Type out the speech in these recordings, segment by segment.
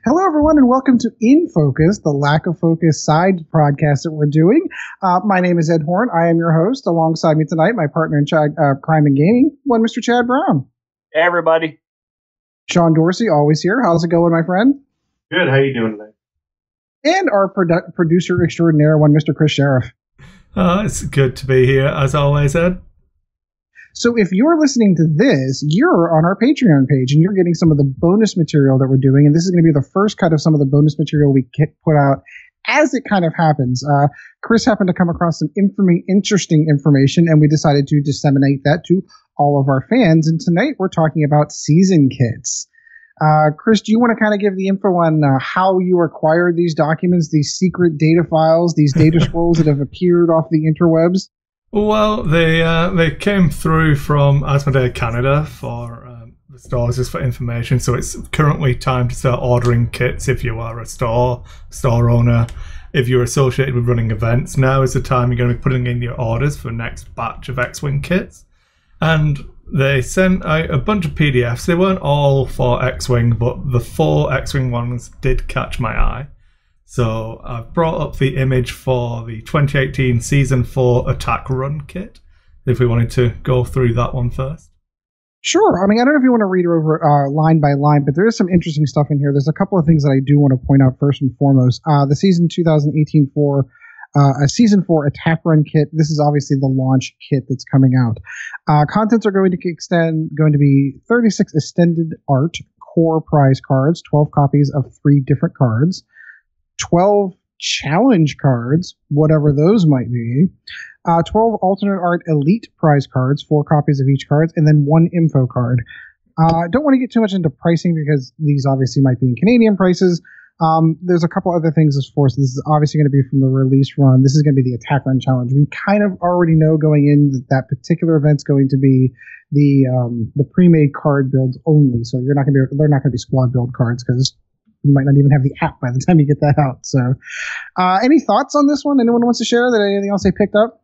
Hello, everyone, and welcome to In Focus, the Lack of Focus side podcast that we're doing. My name is Ed Horn. I am your host. Alongside me tonight, my partner in crime and gaming, Mr. Chad Brown. Hey, everybody. Sean Dorsey, always here. How's it going, my friend? Good. How you doing today? And our producer extraordinaire, Mr. Chris Sheriff. It's good to be here, as always, Ed. So if you're listening to this, you're on our Patreon page, and you're getting some of the bonus material that we're doing, and this is going to be the first cut of some of the bonus material we put out as it kind of happens. Chris happened to come across some interesting information, and we decided to disseminate that to all of our fans, and tonight we're talking about season kits. Chris, do you want to kind of give the info on how you acquired these documents, these secret data files, these data scrolls that have appeared off the interwebs? Well, they came through from Asmodee Canada for the stores, just for information. So it's currently time to start ordering kits if you are a store owner. If you're associated with running events, now is the time you're going to be putting in your orders for the next batch of X-Wing kits. And they sent out a bunch of PDFs. They weren't all for X-Wing, but the 4 X-Wing ones did catch my eye. So I've brought up the image for the 2018 Season 4 Attack Run kit, if we wanted to go through that one first. Sure. I mean, I don't know if you want to read over line by line, but there is some interesting stuff in here. There's a couple of things that I do want to point out first and foremost. The Season 2018 a Season 4 Attack Run kit. This is obviously the launch kit that's coming out. Contents are going to be 36 extended art core prize cards, 12 copies of 3 different cards, 12 challenge cards, whatever those might be, 12 alternate art elite prize cards, 4 copies of each card, and then 1 info card. Don't want to get too much into pricing because these obviously might be in Canadian prices. There's a couple other things as far as this is obviously going to be from the release run. This is going to be the Attack Run Challenge. We kind of already know going in that particular event's going to be the pre-made card builds only. So they're not going to be squad build cards because you might not even have the app by the time you get that out. So, any thoughts on this one? Anyone wants to share that? Anything else they picked up?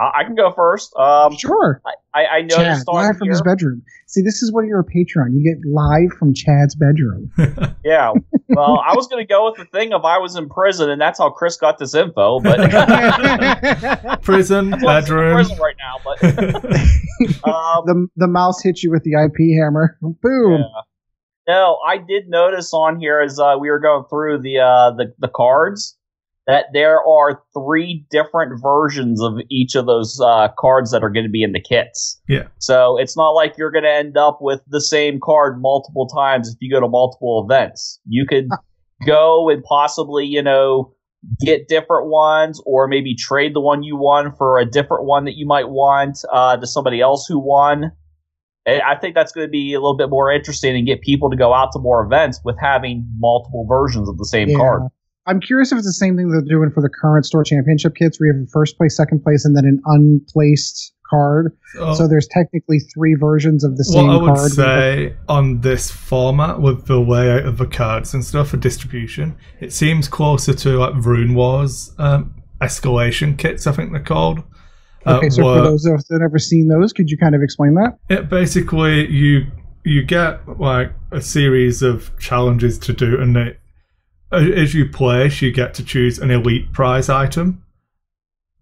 I can go first. Sure. I noticed Chad, live from his bedroom. See, this is when you're a Patreon. You get live from Chad's bedroom. Yeah. Well, I was going to go with the thing of I was in prison, and that's how Chris got this info. But prison, bedroom. Prison right now. But the mouse hits you with the IP hammer. Boom. Yeah. No, I did notice on here as we were going through the cards that there are 3 different versions of each of those cards that are going to be in the kits. Yeah. So it's not like you're going to end up with the same card multiple times if you go to multiple events. You could go and possibly, get different ones or maybe trade the one you won for a different one that you might want to somebody else who won. I think that's going to be a little bit more interesting and get people to go out to more events with having multiple versions of the same card. I'm curious if it's the same thing they're doing for the current store championship kits where you have a first place, second place, and then an unplaced card. So there's technically 3 versions of the same card. What I would say on this format with the layout of the cards and stuff for distribution, it seems closer to like Rune Wars escalation kits, I think they're called. Okay, so for those of us that have never seen those, could you kind of explain that? It basically, you get like a series of challenges to do, and as you place, you get to choose an elite prize item,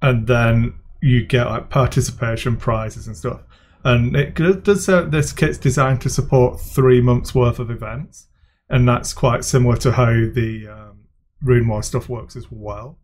and then you get like participation prizes and stuff. And it does say this kit's designed to support 3 months worth of events, and that's quite similar to how the Rune War stuff works as well.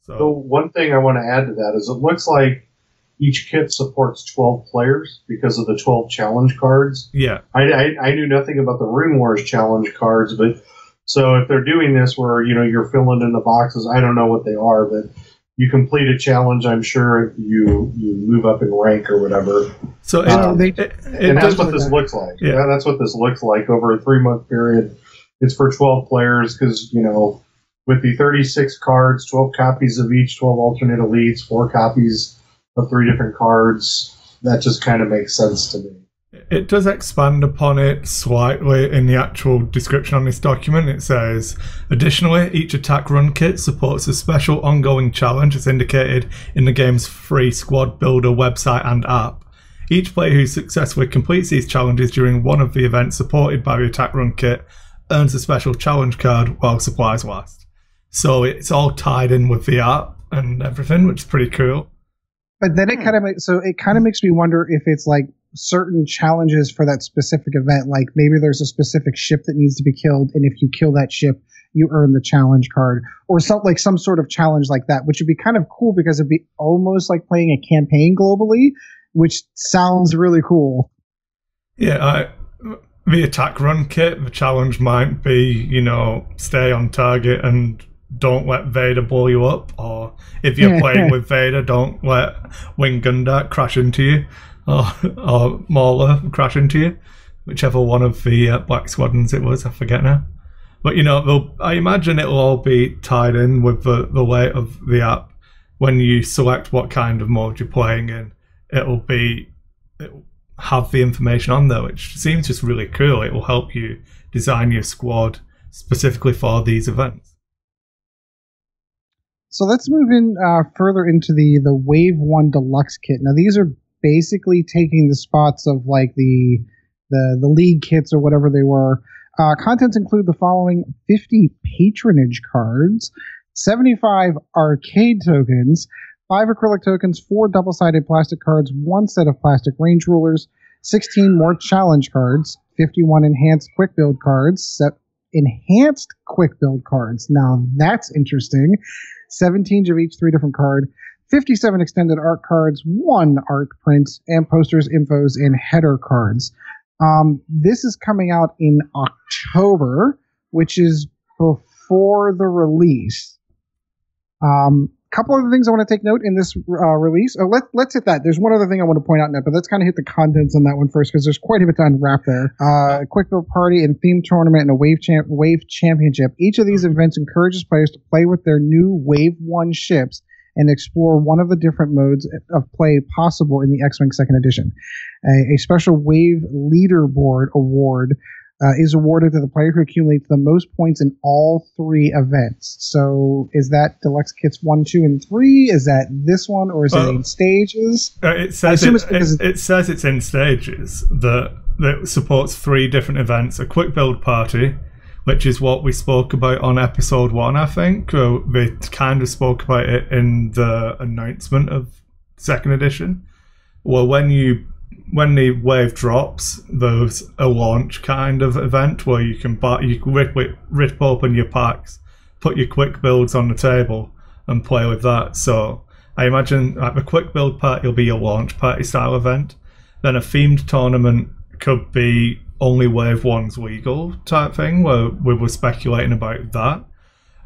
So one thing I want to add to that is it looks like each kit supports 12 players because of the 12 challenge cards. Yeah. I knew nothing about the Rune Wars challenge cards, but so if they're doing this where, you're filling in the boxes, I don't know what they are, but you complete a challenge, I'm sure you move up in rank or whatever. So and that's what this looks like. Yeah, that's what this looks like over a 3-month period. It's for 12 players because, with the 36 cards, 12 copies of each, 12 alternate elites, 4 copies of 3 different cards, that just kind of makes sense to me. It does expand upon it slightly in the actual description on this document. It says, additionally, each attack run kit supports a special ongoing challenge as indicated in the game's free squad builder website and app. Each player who successfully completes these challenges during one of the events supported by the Attack Run kit earns a special challenge card while supplies last. So it's all tied in with the app and everything, which is pretty cool. But then it kind of makes me wonder if it's like certain challenges for that specific event. Like maybe there's a specific ship that needs to be killed, and if you kill that ship, you earn the challenge card, or some sort of challenge like that, which would be kind of cool because it'd be almost like playing a campaign globally, which sounds really cool. Yeah, the Attack Run kit, the challenge might be, stay on target and don't let Vader blow you up, or if you're playing with Vader, don't let Wing Gundam crash into you, or Mauler crash into you, whichever one of the Black Squadrons it was, I forget now. But I imagine it'll all be tied in with the way of the app. When you select what kind of mode you're playing in, it'll have the information on there, which seems just really cool. It will help you design your squad specifically for these events. So let's move in further into the Wave 1 Deluxe kit. Now these are basically taking the spots of like the League kits or whatever they were. Contents include the following: 50 patronage cards, 75 arcade tokens, 5 acrylic tokens, 4 double-sided plastic cards, 1 set of plastic range rulers, 16 more challenge cards, 51 enhanced quick build cards, enhanced quick build cards. Now that's interesting. 17 of each 3 different card, 57 extended art cards, 1 art print, and posters, infos, and header cards. This is coming out in October, which is before the release. Couple other things I want to take note in this release. Let's hit that. There's one other thing I want to point out now, but let's kind of hit the contents on that one first because there's quite a bit to unwrap there. A quick build party and themed tournament and a Wave Championship. Each of these events encourages players to play with their new Wave 1 ships and explore one of the different modes of play possible in the X-Wing 2nd Edition. A special Wave Leaderboard award is awarded to the player who accumulates the most points in all 3 events. So is that Deluxe Kits 1, 2, and 3? Is that this one, or is it in stages? It says it's in stages. That supports 3 different events. A quick build party, which is what we spoke about on episode 1, I think. They kind of spoke about it in the announcement of 2nd edition. Well, when the wave drops, there's a launch kind of event where you can rip open your packs, put your quick builds on the table, and play with that. So I imagine the quick build party will be your launch party style event. Then a themed tournament could be only Wave 1's legal type thing, where we were speculating about that.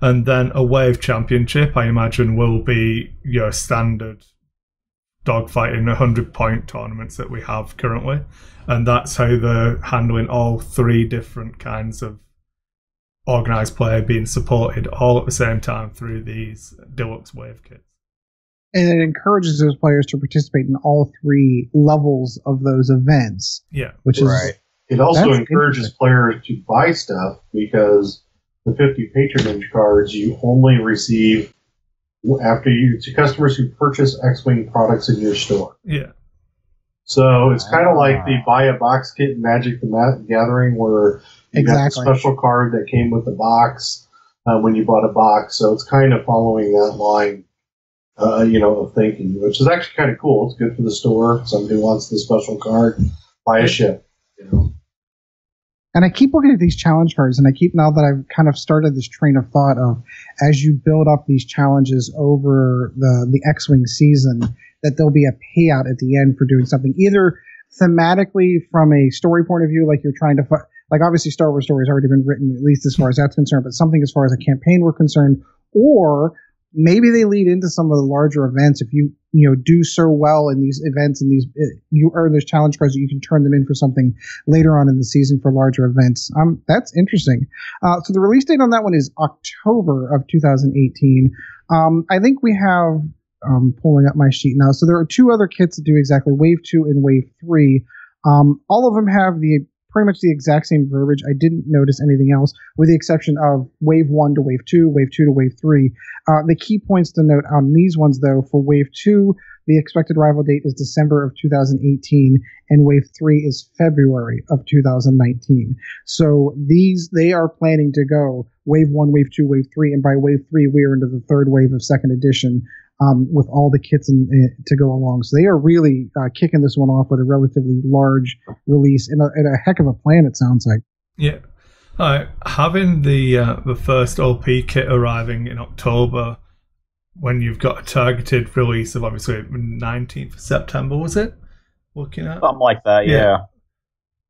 And then a Wave Championship, I imagine, will be your standard dogfighting 100-point tournaments that we have currently. And that's how they're handling all 3 different kinds of organised play being supported all at the same time through these deluxe Wave kits. And it encourages those players to participate in all 3 levels of those events. Yeah. Which is right. It also encourages players to buy stuff because the 50 patronage cards you only receive to customers who purchase X-Wing products in your store. Yeah. So it's kind of like the buy a box kit in Magic the Gathering, where you got the special card that came with the box when you bought a box. So it's kind of following that line, of thinking, which is actually kind of cool. It's good for the store. Somebody wants the special card, buy a ship. And I keep looking at these challenge cards, and now that I've kind of started this train of thought of, as you build up these challenges over the X-Wing season, that there'll be a payout at the end for doing something, either thematically from a story point of view, like you're trying to, like obviously Star Wars story has already been written, at least as far as that's concerned, but something as far as a campaign we're concerned, or maybe they lead into some of the larger events. If you do so well in these events and you earn those challenge cards, that you can turn them in for something later on in the season for larger events. That's interesting. So the release date on that one is October of 2018. I think we have pulling up my sheet now. So there are 2 other kits that do exactly Wave 2 and Wave 3. All of them have the pretty much the exact same verbiage. I didn't notice anything else, with the exception of Wave 1 to Wave 2, Wave 2 to Wave 3. The key points to note on these ones, though, for Wave 2, the expected arrival date is December of 2018, and Wave 3 is February of 2019. So they are planning to go Wave 1, Wave 2, Wave 3, and by Wave 3, we are into the third wave of second edition with all the kits to go along. So they are really kicking this one off with a relatively large release and a heck of a plan, it sounds like. Yeah. Having the first OP kit arriving in October, when you've got a targeted release of obviously 19th of September, was it? Looking at something like that, yeah.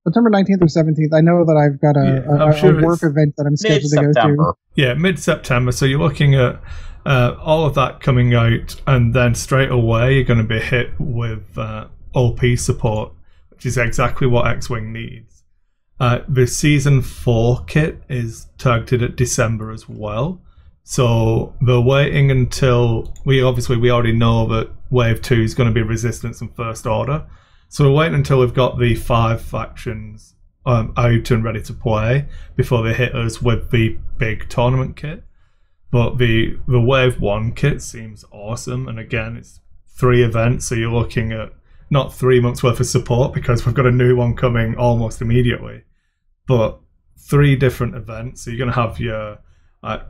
September 19th or 17th. I know that I've got a work event that I'm scheduled to go to. Yeah, mid-September. So you're looking at all of that coming out, and then straight away you're going to be hit with OP support, which is exactly what X-Wing needs. The Season 4 kit is targeted at December as well. So they're waiting until we already know that Wave 2 is going to be Resistance and First Order. So we're waiting until we've got the 5 factions out and ready to play before they hit us with the big tournament kit. But the Wave 1 kit seems awesome, and again, it's 3 events, so you're looking at not 3 months worth of support because we've got a new one coming almost immediately, but 3 different events. So you're going to have your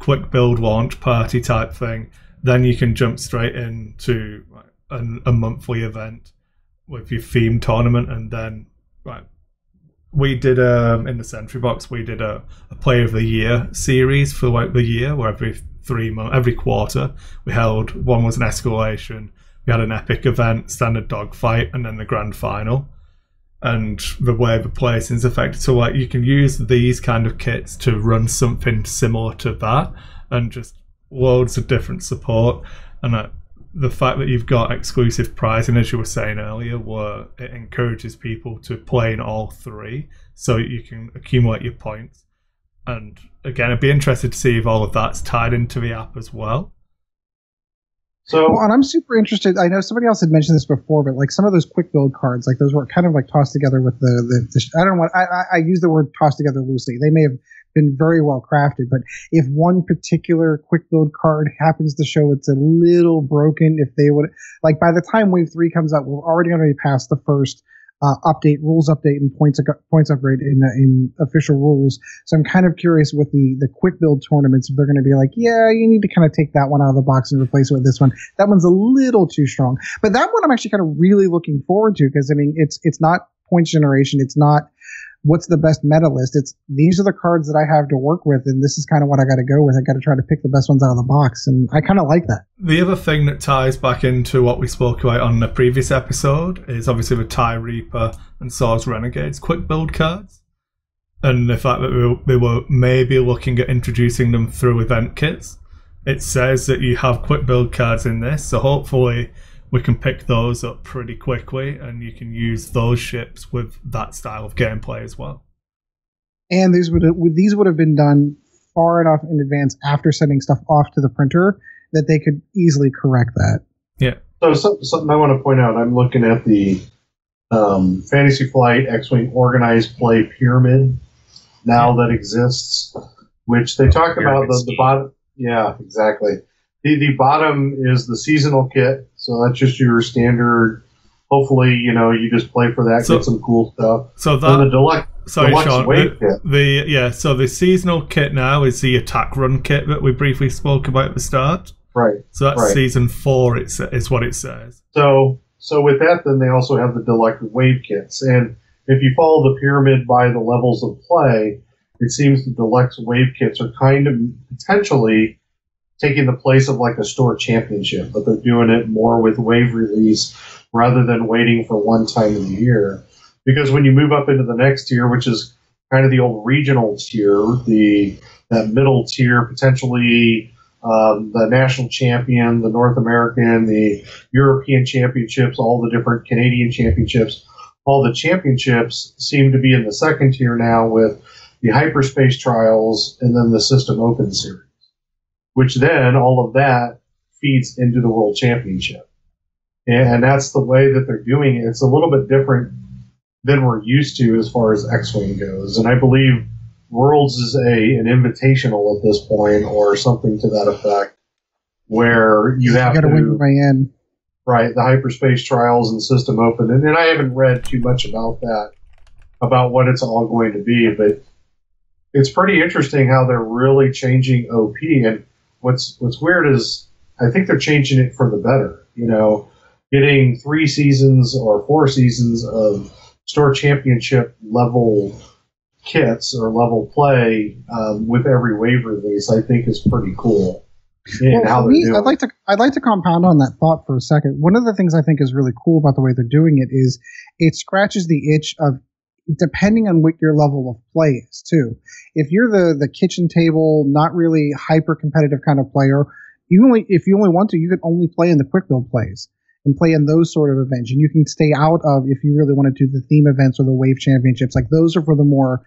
quick build launch party type thing, then you can jump straight into a monthly event with your theme tournament, and then we did in the Sentry Box we did a Play of the Year series for the year, where every quarter we held one was an escalation, we had an epic event, standard dogfight, and then the grand final. And the way the placing is affected, so you can use these kind of kits to run something similar to that, and just loads of different support. And the fact that you've got exclusive pricing, as you were saying earlier, where it encourages people to play in all 3 so you can accumulate your points. And again, I'd be interested to see if all of that's tied into the app as well. And I'm super interested. I know somebody else had mentioned this before, but like some of those quick build cards, like those were kind of like tossed together with I don't know what I use the word tossed together loosely. They may have been very well crafted, but if one particular quick build card happens to show it's a little broken, if they would, like by the time Wave 3 comes out, we're already going to be past the first rules update and points upgrade in official rules. So I'm kind of curious with the quick build tournaments if they're going to be like, yeah, you need to kind of take that one out of the box and replace it with this one. That one's a little too strong, but that one I'm actually kind of really looking forward to, because I mean it's not points generation, it's not what's the best meta list. It's these are the cards that I have to work with, and this is kind of what I got to go with. I got to try to pick the best ones out of the box, and I kind of like that. The other thing that ties back into what we spoke about on the previous episode is obviously the TIE Reaper and Swords Renegades quick build cards, and the fact that they were maybe looking at introducing them through event kits. It says that you have quick build cards in this, so hopefully we can pick those up pretty quickly, and you can use those ships with that style of gameplay as well. And these would have been done far enough in advance after sending stuff off to the printer that they could easily correct that. Yeah. So something I want to point out, I'm looking at the Fantasy Flight X-Wing Organized Play Pyramid now that exists, which they talk about the bottom. Yeah, exactly. The bottom is the seasonal kit, so that's just your standard. Hopefully, you just play for that, get some cool stuff. So that the deluxe Sean, wave kit. So the seasonal kit now is the attack run kit that we briefly spoke about at the start. Right. So that's season 4. Is what it says. So with that, then they also have the deluxe wave kits, and if you follow the pyramid by the levels of play, it seems the deluxe wave kits are kind of potentially taking the place of like a store championship, but they're doing it more with wave release rather than waiting for one time in the year. Because when you move up into the next tier, which is kind of the old regional tier, that middle tier, potentially the national champion, the North American, the European championships, all the different Canadian championships, all the championships seem to be in the second tier now with the hyperspace trials and then the system open series, which then all of that feeds into the world championship. And that's the way that they're doing it. It's a little bit different than we're used to as far as X-Wing goes. And I believe Worlds is an invitational at this point, or something to that effect, where you have to win your way in. Right, the hyperspace trials and system open. And I haven't read too much about that, about what it's all going to be, but it's pretty interesting how they're really changing OP. And what's weird is I think they're changing it for the better. You know, getting 3 seasons or 4 seasons of store championship level kits or level play with every wave release, I think is pretty cool. Well, for me, I'd like to compound on that thought for a second. One of the things I think is really cool about the way they're doing it is it scratches the itch of, depending on what your level of play is too. If you're the kitchen table, not really hyper competitive kind of player, if you only want to, you could only play in the quick build plays and play in those sort of events. And you can stay out of, if you really want to do the theme events or the wave championships, like those are for the more,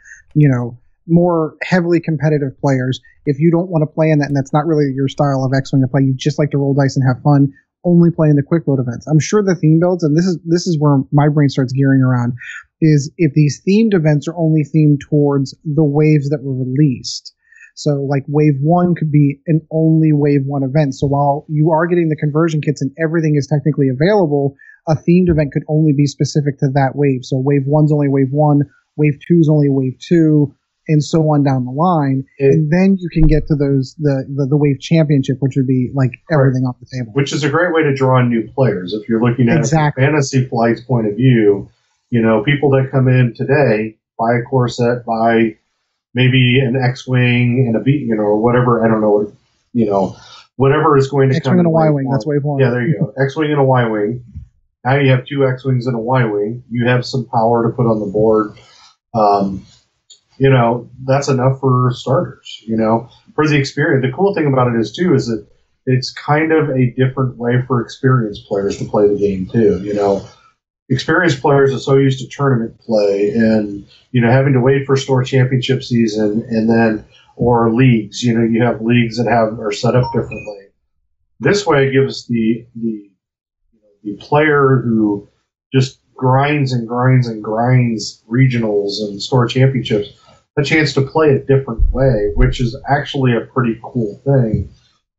more heavily competitive players. If you don't want to play in that, and that's not really your style of X-Wing to play, you just like to roll dice and have fun, only play in the quick build events. I'm sure the theme builds, and this is where my brain starts gearing around, is if these themed events are only themed towards the waves that were released. So like wave 1 could be an only wave 1 event. So while you are getting the conversion kits and everything is technically available, a themed event could only be specific to that wave. So wave 1's only wave 1, wave 2's only wave 2, and so on down the line. And then you can get to those the wave championship, which would be like everything off the table. Which is a great way to draw in new players. If you're looking at it from Fantasy Flight's point of view, people that come in today, buy a core set, buy maybe an X-Wing and a B, or whatever, I don't know, whatever is going to come in. X-Wing and a Y-Wing, that's wave 1. Yeah, there you go. X-Wing and a Y-Wing. Now you have 2 X-Wings and a Y-Wing. You have some power to put on the board. That's enough for starters, for the experience. The cool thing about it is that it's kind of a different way for experienced players to play the game too. Experienced players are so used to tournament play and, having to wait for store championship season and then, or leagues, you have leagues that are set up differently. This way it gives the player who just grinds and grinds and grinds regionals and store championships a chance to play a different way, which is actually a pretty cool thing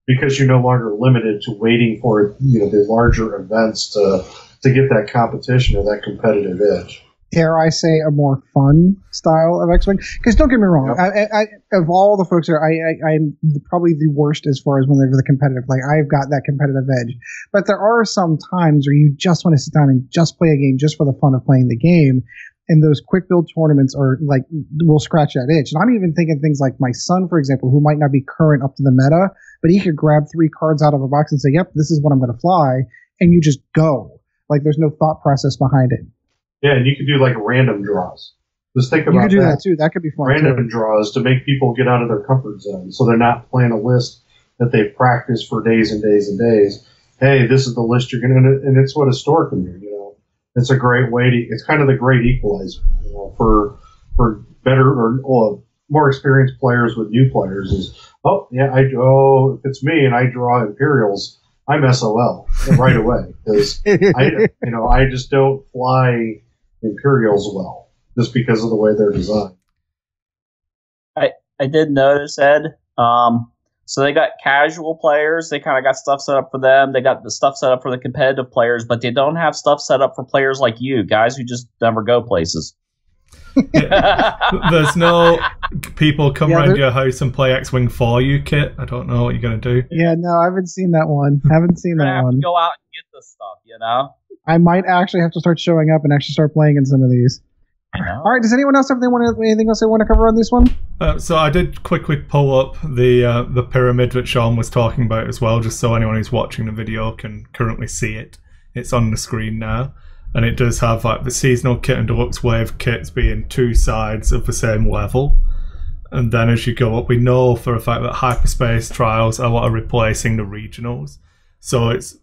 because you're no longer limited to waiting for, the larger events to get that competition or that competitive edge. Dare I say a more fun style of X-Wing? Because don't get me wrong, yep. I of all the folks here, I'm probably the worst as far as when they're the competitive. Like I've got that competitive edge, but there are some times where you just want to sit down and just play a game just for the fun of playing the game. And those quick build tournaments are like will scratch that itch. And I'm even thinking things like my son, for example, who might not be current up to the meta, but he could grab 3 cards out of a box and say, "Yep, this is what I'm going to fly," and you just go. Like there's no thought process behind it. Yeah, and you could do like random draws. Just think about that. You could do that too. That could be fun. Random draws to make people get out of their comfort zone, so they're not playing a list that they've practiced for days and days and days. Hey, this is the list you're going to, and it's what a store can do. It's a great way to. It's kind of the great equalizer, for better or more experienced players with new players. Is if it's me and I draw Imperials, I'm SOL right away because I just don't fly Imperials well just because of the way they're designed. I did notice, Ed. So they got casual players. They kind of got stuff set up for them. They got the stuff set up for the competitive players, but they don't have stuff set up for players like you, guys who just never go places. There's no people come around your house and play X-Wing for you, Kit. I don't know what you're going to do. Yeah, no, I haven't seen that one. Haven't seen that one. Go out and get this stuff, I might actually have to start showing up and actually start playing in some of these. All right. Does anyone else have anything else they want to cover on this one? So I did quickly pull up the pyramid that Sean was talking about as well, just so anyone who's watching the video can currently see it. It's on the screen now, and it does have like the seasonal kit and deluxe wave kits being 2 sides of the same level. And then as you go up, we know for a fact that hyperspace trials are what are replacing the regionals. So it's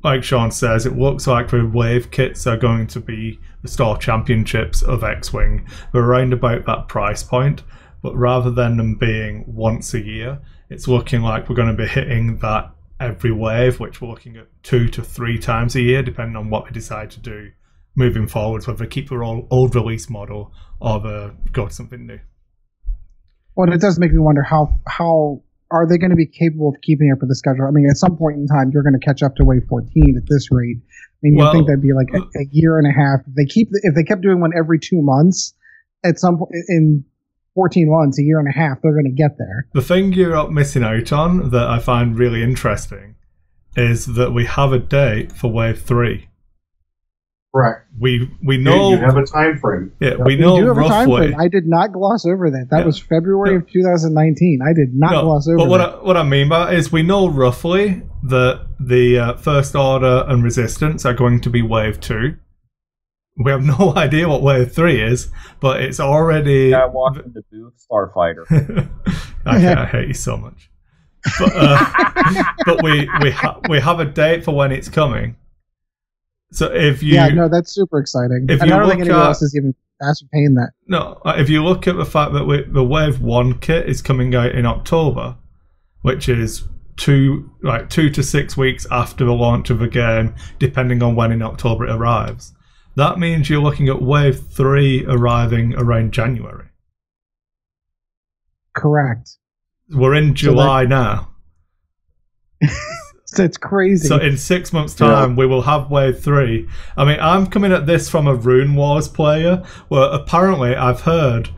like Sean says, it looks like the wave kits are going to be the store championships of X-Wing. We're around about that price point, but rather than them being once a year, it's looking like we're going to be hitting that every wave, which we're looking at 2 to 3 times a year, depending on what we decide to do moving forwards, whether they keep their old release model or they go to something new. Well, it does make me wonder how are they going to be capable of keeping up with the schedule? I mean, at some point in time, you're going to catch up to Wave 14 at this rate. And you think that'd be like a year and a half. If they kept doing one every 2 months, at some point in 14 months, a year and a half, they're going to get there. The thing you're missing out on that I find really interesting is that we have a date for Wave 3. Correct. We know you have a time frame. Yeah, we know do have roughly. A time frame. I did not gloss over that. That was February of 2019. I did not gloss over but what I mean by it is we know roughly that the First Order and Resistance are going to be Wave 2. We have no idea what Wave 3 is, but it's already... I walked in the booth, Starfighter. I hate you so much. But we have a date for when it's coming. So if you... Yeah, no, that's super exciting. I don't think anyone else has even ascertained that. No, if you look at the fact that the Wave 1 kit is coming out in October, which is 2 to 6 weeks after the launch of the game, depending on when in October it arrives. That means you're looking at Wave 3 arriving around January. Correct. We're in July now. It's crazy. So in 6 months' time, we will have Wave 3. I mean, I'm coming at this from a Rune Wars player, where apparently I've heard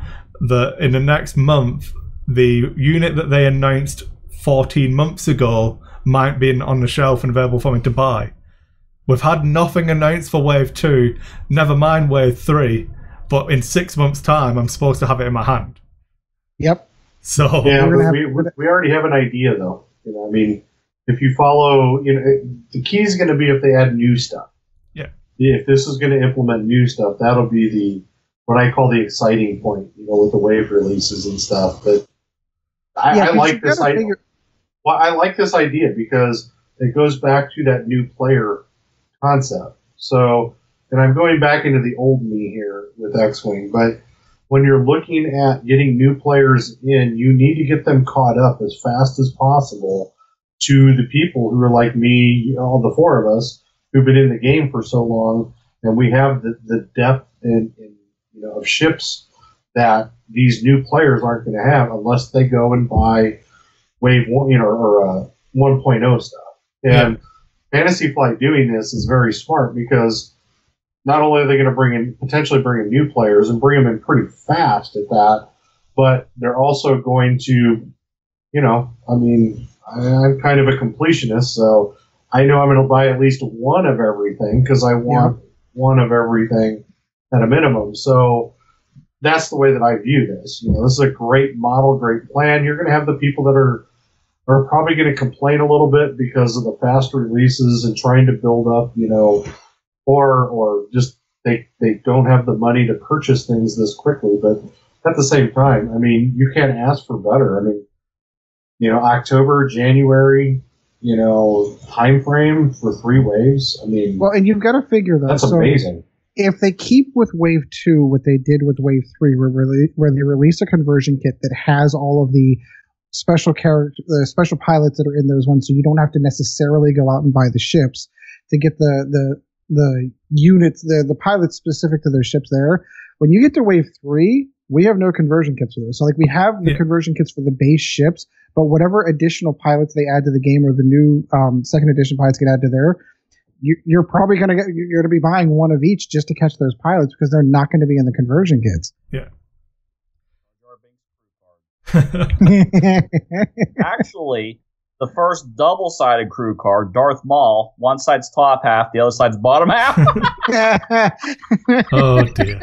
that in the next month, the unit that they announced 14 months ago might be on the shelf and available for me to buy. We've had nothing announced for Wave 2, never mind Wave 3, but in 6 months' time, I'm supposed to have it in my hand. Yep. So yeah, we already have an idea, though. I mean, if you follow, the key is going to be if they add new stuff. Yeah. If this is going to implement new stuff, that'll be what I call the exciting point, with the Wave releases and stuff. But I like this idea. Well, I like this idea because it goes back to that new player concept. So, and I'm going back into the old me here with X-Wing, but when you're looking at getting new players in, you need to get them caught up as fast as possible to the people who are like me, all the four of us who've been in the game for so long, and we have the depth of ships that these new players aren't going to have unless they go and buy Wave 1, or 1.0 stuff. And Fantasy Flight doing this is very smart because not only are they going to potentially bring in new players and bring them in pretty fast at that, but they're also going to, I'm kind of a completionist, so I know I'm going to buy at least one of everything because I want one of everything at a minimum. So that's the way that I view this. This is a great model, great plan. You're going to have the people that are probably going to complain a little bit because of the fast releases and trying to build up, or just they don't have the money to purchase things this quickly. But at the same time, I mean, you can't ask for better. I mean, October, January, time frame for 3 waves. I mean, well, and you've got to figure that. That's amazing. If they keep with Wave 2 what they did with Wave 3, where they release a conversion kit that has all of the special pilots that are in those ones, so you don't have to necessarily go out and buy the ships to get the units, the pilots specific to their ships there. When you get to Wave 3, we have no conversion kits for those. So we have the conversion kits for the base ships, but whatever additional pilots they add to the game or the new second edition pilots get added to there, you're probably you're going to be buying one of each just to catch those pilots because they're not going to be in the conversion kits. Yeah. Actually, the first double-sided crew card, Darth Maul, one side's top half, the other side's bottom half. Oh dear!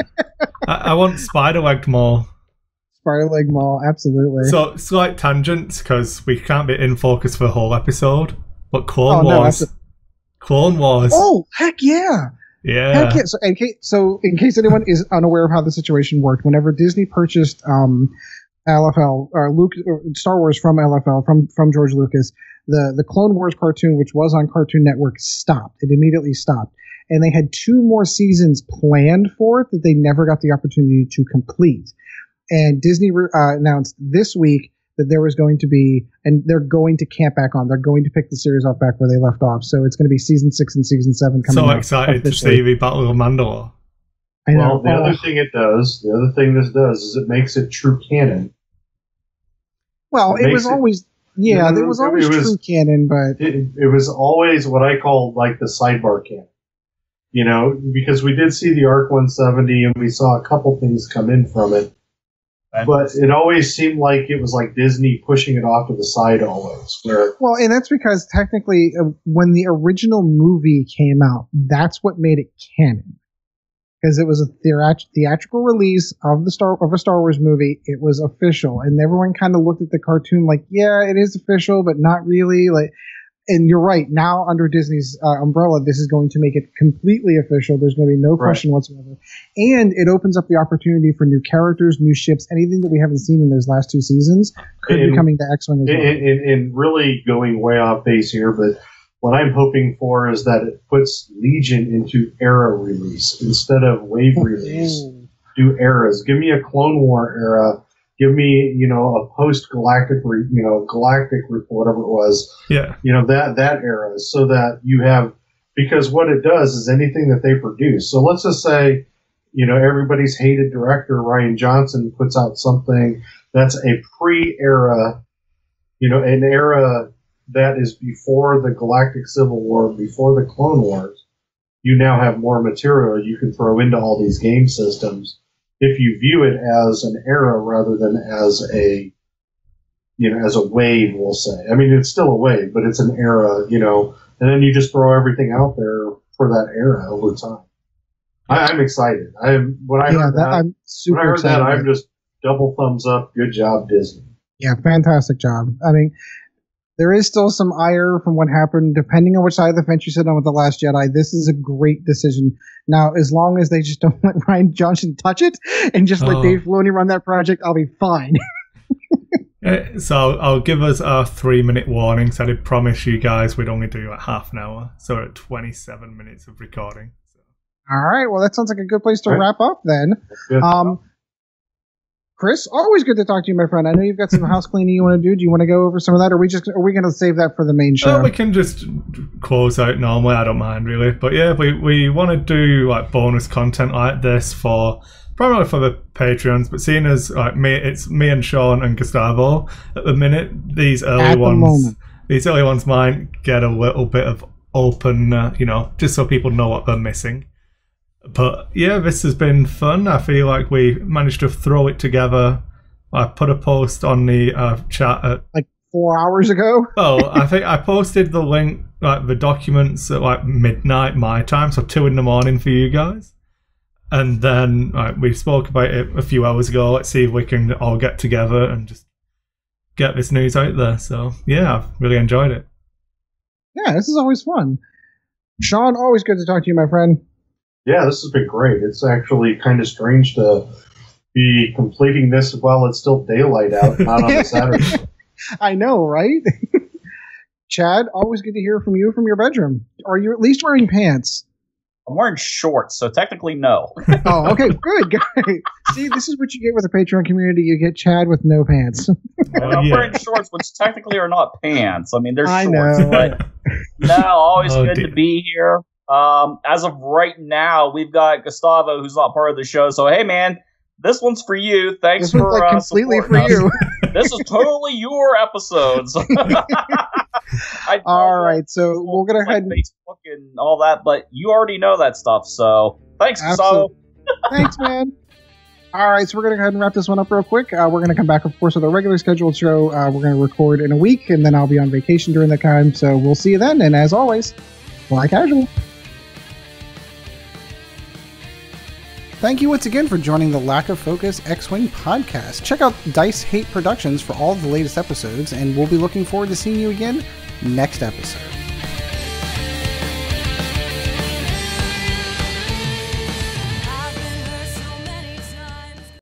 I want Spider-Legged Maul. Spider-Legged Maul, absolutely. So slight tangents because we can't be in focus for the whole episode. But Clone Wars. Clone Wars. Oh heck yeah! Yeah. Heck yeah! So in case anyone is unaware of how the situation worked, whenever Disney purchased LFL or Star Wars from LFL from George Lucas, the Clone Wars cartoon, which was on Cartoon Network, stopped. It immediately stopped, and they had 2 more seasons planned for it that they never got the opportunity to complete. And Disney announced this week that there was going to be, and they're going to camp back on. They're going to pick the series off back where they left off. So it's going to be season 6 and season 7 coming. So excited to see the Battle of Mandalore. Well, the other thing this does is it makes it true canon. Well, it was always, there was always true canon, but it was always what I call like the sidebar canon. You know, because we did see the ARC 170 and we saw a couple things come in from it. But it always seemed like it was like Disney pushing it off to the side always. Well, and that's because technically when the original movie came out, that's what made it canon. Because it was a theatrical release of a Star Wars movie. It was official. And everyone kind of looked at the cartoon like, yeah, it is official, but not really. And you're right. Now, under Disney's umbrella, this is going to make it completely official. There's going to be no question whatsoever. And it opens up the opportunity for new characters, new ships, anything that we haven't seen in those last 2 seasons could be coming to X-Wing as well. And really going way off base here, but what I'm hoping for is that it puts Legion into era release instead of wave release. Do eras. Give me a Clone War era. Give me, a post-galactic, galactic, whatever it was. Yeah. That era, so that you have, because what it does is anything that they produce. So let's just say, everybody's hated director Rian Johnson puts out something that's a pre-era, an era that is before the Galactic Civil War, before the Clone Wars. You now have more material you can throw into all these game systems if you view it as an era rather than as a wave, we'll say. I mean, it's still a wave, but it's an era, and then you just throw everything out there for that era over time. I'm excited. When I heard that, I'm just double thumbs up. Good job, Disney. Yeah, fantastic job. I mean, there is still some ire from what happened, depending on which side of the fence you sit on with The Last Jedi. This is a great decision. Now, as long as they just don't let Rian Johnson touch it and just let Dave Filoni run that project, I'll be fine. So I'll give us a 3-minute warning. So I did promise you guys we'd only do half an hour. So we're at 27 minutes of recording. All right. Well, that sounds like a good place to wrap up then. Chris, always good to talk to you, my friend. I know you've got some house cleaning you want to do. Do you want to go over some of that, or are we going to save that for the main show? We can just close out normally. I don't mind really, but yeah, we want to do like bonus content like this primarily for the Patreons. But seeing as it's me and Sean and Gustavo at the minute, these early ones might get a little bit of open, just so people know what they're missing. But yeah, this has been fun. I feel like we managed to throw it together. I put a post on the chat at like 4 hours ago. I think I posted the link, like the documents at like midnight my time, so 2 a.m. for you guys. And then we spoke about it a few hours ago. Let's see if we can all get together and just get this news out there. So yeah, I've really enjoyed it. Yeah, this is always fun. Sean, always good to talk to you, my friend. Yeah, this has been great. It's actually kind of strange to be completing this while it's still daylight out, not on a Saturday. I know, right? Chad, always good to hear from you from your bedroom. Are you at least wearing pants? I'm wearing shorts, so technically no. Oh, okay, good. See, this is what you get with the Patreon community. You get Chad with no pants. I'm wearing shorts, which technically are not pants. I mean, they're shorts. But no, always good to be here. As of right now, we've got Gustavo, who's not part of the show. So, hey, man, this one's for you. Thanks for completely for you. This is totally your episode. So all right, so we'll go ahead and Facebook and all that, but you already know that stuff. So, thanks, Gustavo. Thanks, man. All right, so we're going to go ahead and wrap this one up real quick. We're going to come back, of course, with a regular scheduled show. We're going to record in a week, and then I'll be on vacation during that time. So we'll see you then. And as always, fly casual. Thank you once again for joining the Lack of Focus X-Wing podcast. Check out Dice Hate Productions for all of the latest episodes, and we'll be looking forward to seeing you again next episode.